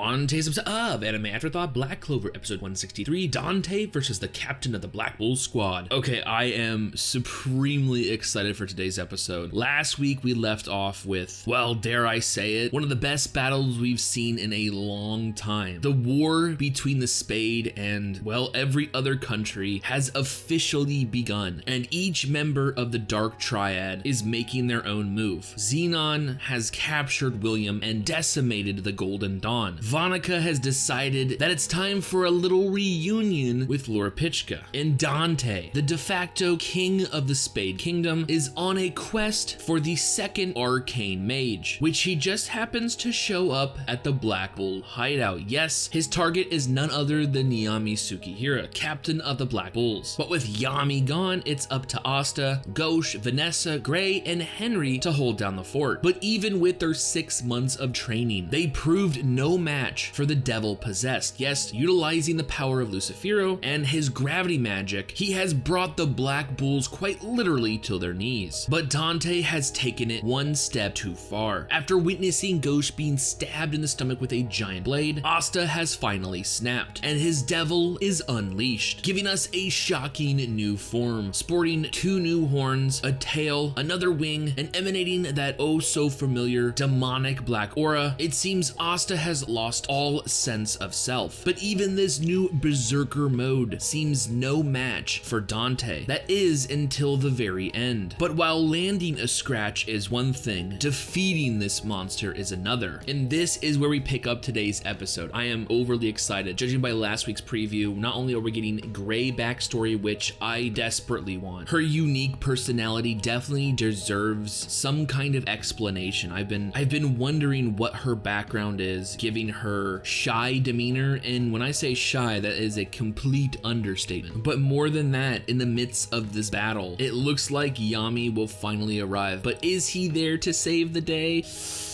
On today's episode of Anime Afterthought, Black Clover, episode 163, Dante versus the captain of the Black Bull Squad. Okay, I am supremely excited for today's episode. Last week we left off with, well, dare I say it, one of the best battles we've seen in a long time. The war between the Spade and, well, every other country has officially begun, and each member of the Dark Triad is making their own move. Xenon has captured William and decimated the Golden Dawn. Vonica has decided that it's time for a little reunion with Laura Pichka. And Dante, the de facto king of the Spade Kingdom, is on a quest for the second arcane mage, which he just happens to show up at the Black Bull hideout. Yes, his target is none other than Yami Tsukihira, captain of the Black Bulls. But with Yami gone, it's up to Asta, Ghosh, Vanessa, Gray, and Henry to hold down the fort. But even with their 6 months of training, they proved no match for the devil possessed. Yes, utilizing the power of Lucifero and his gravity magic, he has brought the Black Bulls quite literally to their knees. But Dante has taken it one step too far. After witnessing Ghosh being stabbed in the stomach with a giant blade, Asta has finally snapped, and his devil is unleashed, giving us a shocking new form, sporting 2 new horns, a tail, another wing, and emanating that oh so familiar demonic black aura. It seems Asta has lost all sense of self. But even this new berserker mode seems no match for Dante. That is until the very end. But while landing a scratch is one thing, defeating this monster is another. And this is where we pick up today's episode. I am overly excited. Judging by last week's preview, not only are we getting Gray backstory, which I desperately want, her unique personality definitely deserves some kind of explanation. I've been wondering what her background is, giving her shy demeanor, and when I say shy, that is a complete understatement. But more than that, in the midst of this battle, it looks like Yami will finally arrive, but is he there to save the day?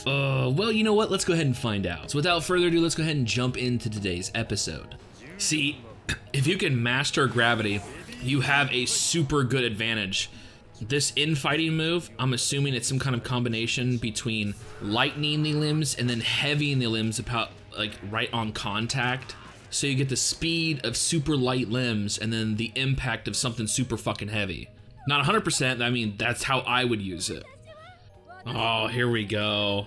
Well, you know what? Let's go ahead and find out. So without further ado, let's go ahead and jump into today's episode. See, if you can master gravity, you have a super good advantage. This infighting move, I'm assuming it's some kind of combination between lightening the limbs and then heavying the limbs about like right on contact. So you get the speed of super light limbs and then the impact of something super fucking heavy. Not 100%, I mean, that's how I would use it. Oh, here we go.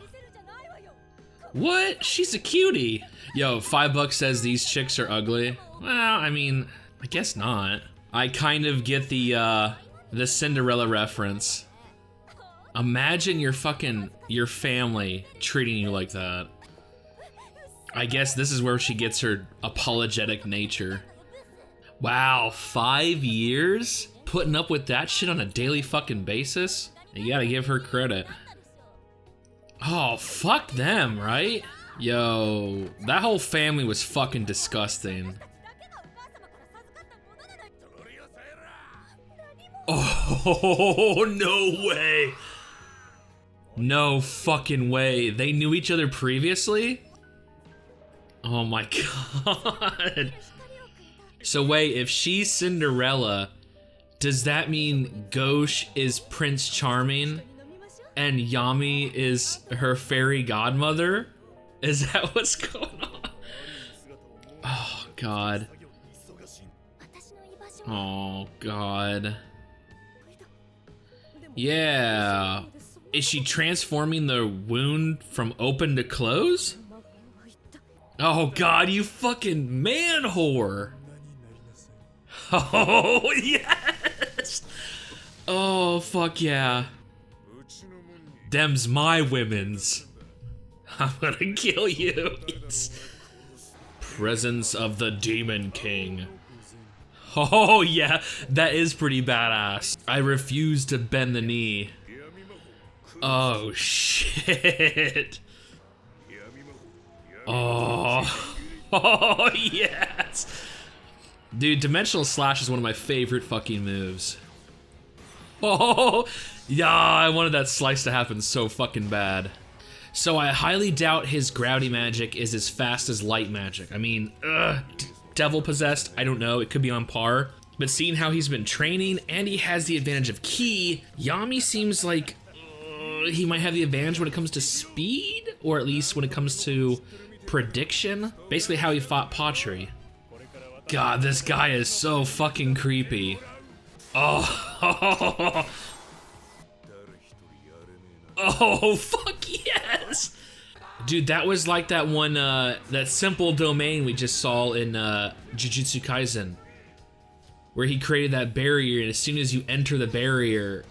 What? She's a cutie. Yo, $5 says these chicks are ugly. Well, I mean, I guess not. I kind of get the Cinderella reference. Imagine your family treating you like that. I guess this is where she gets her apologetic nature. Wow, 5 years? Putting up with that shit on a daily fucking basis? You gotta give her credit. Oh, fuck them, right? Yo, that whole family was fucking disgusting. Oh, no way. No fucking way. They knew each other previously? Oh my god. So wait, if she's Cinderella, does that mean Ghosh is Prince Charming and Yami is her fairy godmother? Is that what's going on? Oh god. Oh god. Yeah. Is she transforming the wound from open to close? Oh god, you fucking man whore. Oh yes. Oh fuck yeah. Them's my women's. I'm gonna kill you. It's presence of the Demon King. Oh yeah, that is pretty badass. I refuse to bend the knee. Oh shit. Oh, oh yes. Dude, Dimensional Slash is one of my favorite fucking moves. Oh, yeah, I wanted that slice to happen so fucking bad. So I highly doubt his gravity magic is as fast as light magic. I mean, devil possessed, I don't know, it could be on par. But seeing how he's been training and he has the advantage of ki, Yami seems like he might have the advantage when it comes to speed, or at least when it comes to prediction? Basically how he fought Pottery. God, this guy is so fucking creepy. Oh, oh, fuck yes! Dude, that was like that one, that simple domain we just saw in Jujutsu Kaisen, where he created that barrier, and as soon as you enter the barrier,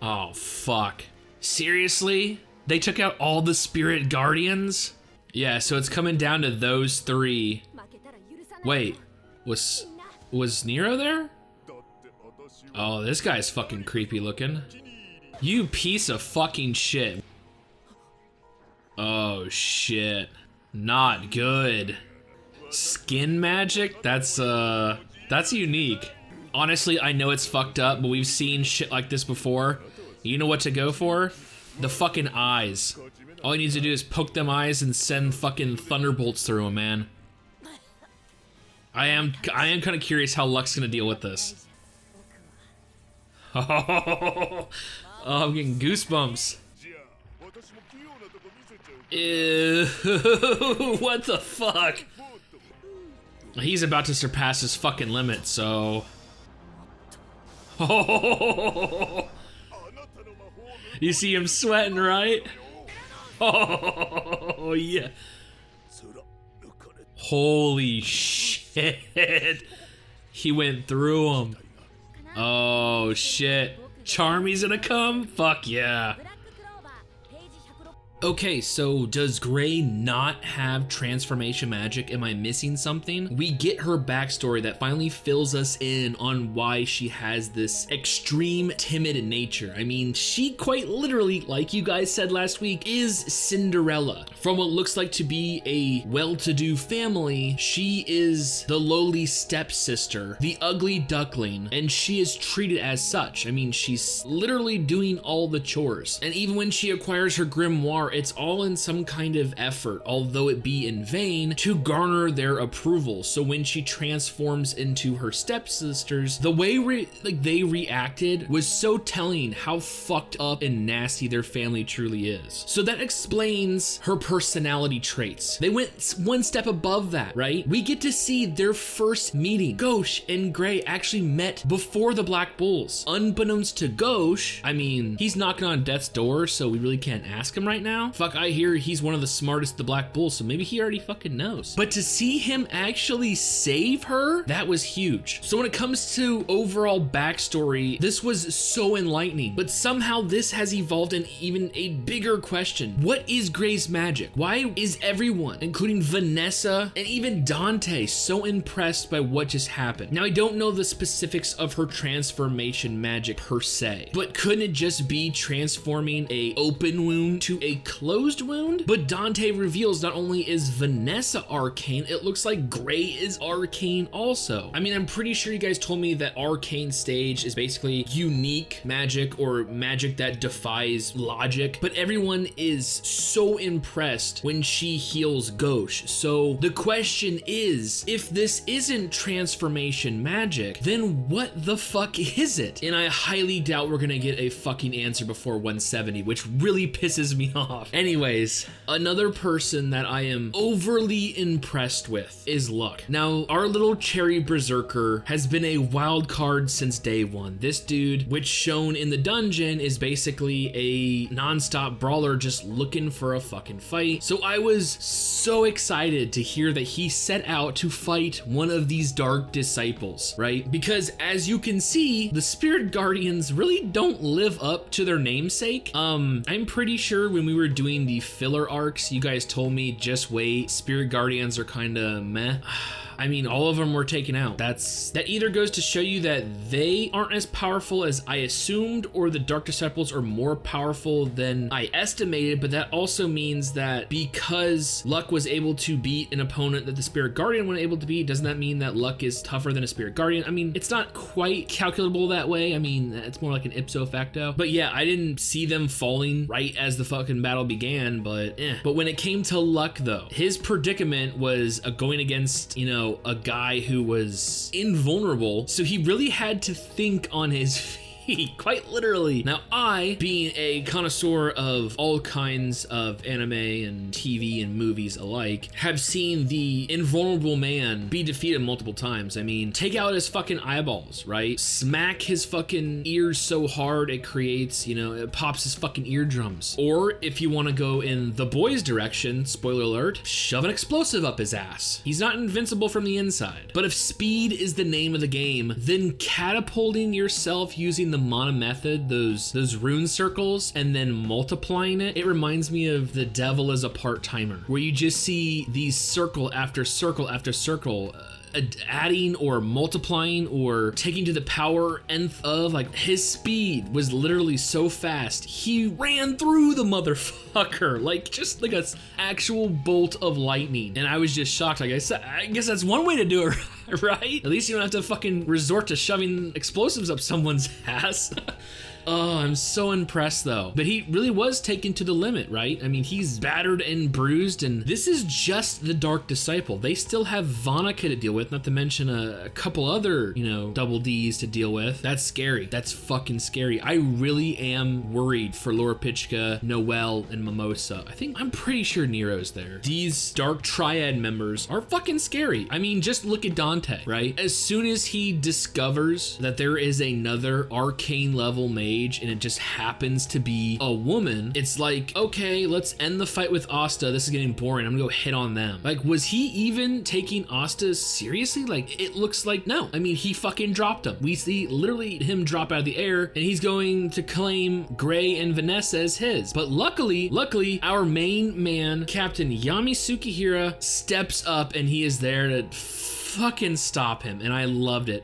oh, fuck. Seriously? They took out all the spirit guardians? Yeah, so it's coming down to those three. Wait, was Nero there? Oh, this guy's fucking creepy looking. You piece of fucking shit. Oh shit, not good. Skin magic? That's unique. Honestly, I know it's fucked up, but we've seen shit like this before. You know what to go for? The fucking eyes. All he needs to do is poke them eyes and send fucking thunderbolts through them, man. I am kind of curious how Luck's gonna deal with this. Oh, I'm getting goosebumps. Ew, what the fuck? He's about to surpass his fucking limit, so... Oh, you see him sweating, right? Oh, yeah. Holy shit. He went through him. Oh, shit. Charmy's gonna come? Fuck yeah. Okay, so does Gray not have transformation magic? Am I missing something? We get her backstory that finally fills us in on why she has this extreme timid nature. I mean, she quite literally, like you guys said last week, is Cinderella. From what looks like to be a well-to-do family, she is the lowly stepsister, the ugly duckling, and she is treated as such. I mean, she's literally doing all the chores. And even when she acquires her grimoire, it's all in some kind of effort, although it be in vain, to garner their approval. So when she transforms into her stepsisters, the way they reacted was so telling how fucked up and nasty their family truly is. So that explains her personality traits. They went one step above that, right? We get to see their first meeting. Gauche and Gray actually met before the Black Bulls. Unbeknownst to Gauche, I mean, he's knocking on death's door, so we really can't ask him right now. Fuck, I hear he's one of the smartest of the Black Bulls, so maybe he already fucking knows. But to see him actually save her, that was huge. So when it comes to overall backstory, this was so enlightening, but somehow this has evolved in even a bigger question. What is Gray's magic? Why is everyone, including Vanessa and even Dante, so impressed by what just happened? Now, I don't know the specifics of her transformation magic per se, but couldn't it just be transforming a open wound to a closed wound? But Dante reveals not only is Vanessa arcane, it looks like Gray is arcane also. I mean, I'm pretty sure you guys told me that arcane stage is basically unique magic or magic that defies logic, but everyone is so impressed when she heals Gauche. So the question is, if this isn't transformation magic, then what the fuck is it? And I highly doubt we're gonna get a fucking answer before 170, which really pisses me off. Anyways, another person that I am overly impressed with is Luck. Now, our little cherry berserker has been a wild card since day one. This dude, which shown in the dungeon, is basically a non-stop brawler just looking for a fucking fight. So I was so excited to hear that he set out to fight one of these dark disciples, right? Because as you can see, the spirit guardians really don't live up to their namesake. I'm pretty sure when we were doing the filler arcs, you guys told me just wait, spirit guardians are kind of meh. I mean, all of them were taken out. That either goes to show you that they aren't as powerful as I assumed, or the Dark Disciples are more powerful than I estimated, but that also means that because Luck was able to beat an opponent that the Spirit Guardian wasn't able to beat, doesn't that mean that Luck is tougher than a Spirit Guardian? I mean, it's not quite calculable that way. I mean, it's more like an ipso facto. But yeah, I didn't see them falling right as the fucking battle began, but But when it came to Luck though, his predicament was going against, you know, a guy who was invulnerable, so he really had to think on his quite literally. Now, I, being a connoisseur of all kinds of anime and TV and movies alike, have seen the invulnerable man be defeated multiple times. I mean, take out his fucking eyeballs, right? Smack his fucking ears so hard it creates, it pops his fucking eardrums. Or if you want to go in the boy's direction, spoiler alert, shove an explosive up his ass. He's not invincible from the inside. But if speed is the name of the game, then catapulting yourself using the mana method, those rune circles, and then multiplying it reminds me of The Devil is a Part-Timer, where you just see these circle after circle after circle, adding or multiplying or taking to the power nth of, like, his speed was literally so fast he ran through the motherfucker, like just like a actual bolt of lightning. And I was just shocked. Like I said, I guess that's one way to do it, right? At least you don't have to fucking resort to shoving explosives up someone's ass. Oh, I'm so impressed though. But he really was taken to the limit, right? I mean, he's battered and bruised, and this is just the Dark Disciple. They still have Vonica to deal with, not to mention a couple other, double Ds to deal with. That's scary. That's fucking scary. I really am worried for Laura Pichka, Noelle, and Mimosa. I'm pretty sure Nero's there. These Dark Triad members are fucking scary. I mean, just look at Dante, right? As soon as he discovers that there is another arcane level mage, and it just happens to be a woman, it's like, okay, let's end the fight with Asta. This is getting boring. I'm gonna go hit on them. Like, was he even taking Asta seriously? Like, it looks like no. I mean, he fucking dropped him. We see literally him drop out of the air, and he's going to claim Gray and Vanessa as his. But luckily, our main man, Captain Yami Sukihira, steps up, and he is there to fucking stop him, and I loved it.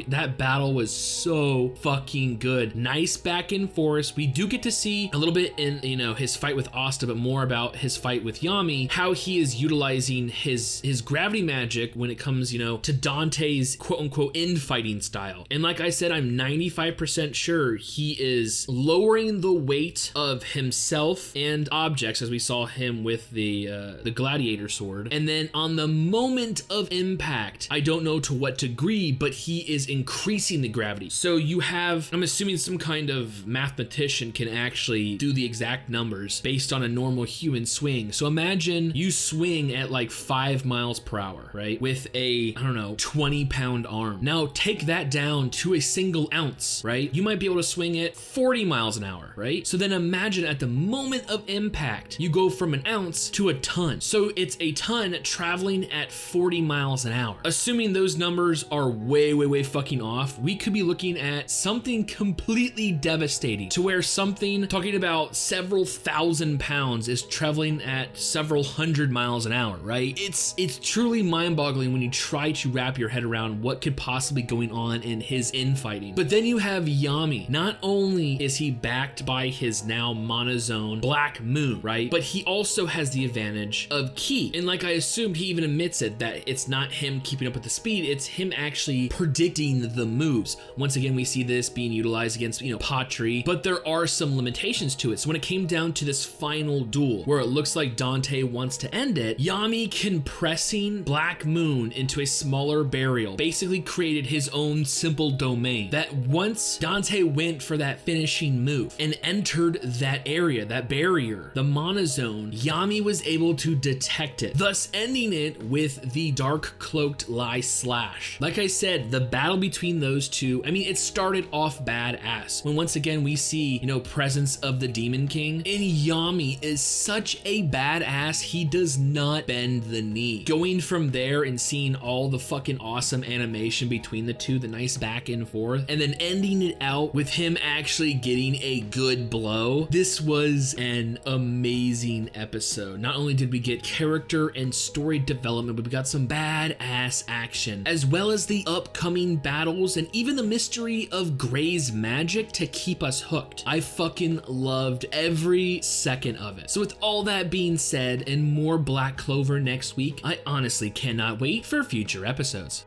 That battle was so fucking good. Nice back and forth. We do get to see a little bit in his fight with Asta, but more about his fight with Yami, how he is utilizing his gravity magic when it comes to Dante's quote-unquote infighting style. And like I said, I'm 95% sure he is lowering the weight of himself and objects, as we saw him with the gladiator sword, and then on the moment of impact, I don't know to what degree, but he is increasing the gravity. So you have, I'm assuming, some kind of mathematician can actually do the exact numbers based on a normal human swing. So imagine you swing at like 5 miles per hour, right? With a, 20-pound arm. Now take that down to a single ounce, right? You might be able to swing at 40 miles an hour, right? So then imagine at the moment of impact, you go from an ounce to a ton. So it's a ton traveling at 40 miles an hour. Assuming those numbers are way fucking off, we could be looking at something completely devastating, to where something talking about several thousand pounds is traveling at several hundred miles an hour, right? It's truly mind-boggling when you try to wrap your head around what could possibly be going on in his infighting. But then you have Yami. Not only is he backed by his now monozone Black Moon, right? But he also has the advantage of Ki. And like I assumed, he even admits it, that it's not him keeping up with the speed, it's him actually predicting the moves. Once again, we see this being utilized against, Patri, but there are some limitations to it. So when it came down to this final duel, where it looks like Dante wants to end it, Yami compressing Black Moon into a smaller barrier basically created his own simple domain, that once Dante went for that finishing move and entered that area, that barrier, the monozone, Yami was able to detect it, thus ending it with the Dark Cloaked Lie Slash. Like I said, the battle between those two, it started off badass when once again we see, presence of the Demon King, and Yami is such a badass, he does not bend the knee. Going from there and seeing all the fucking awesome animation between the two, the nice back and forth, and then ending it out with him actually getting a good blow. This was an amazing episode. Not only did we get character and story development, but we got some badass action, as well as the upcoming battles and even the mystery of Gray's magic to keep us hooked. I fucking loved every second of it. So with all that being said and more Black Clover next week, I honestly cannot wait for future episodes.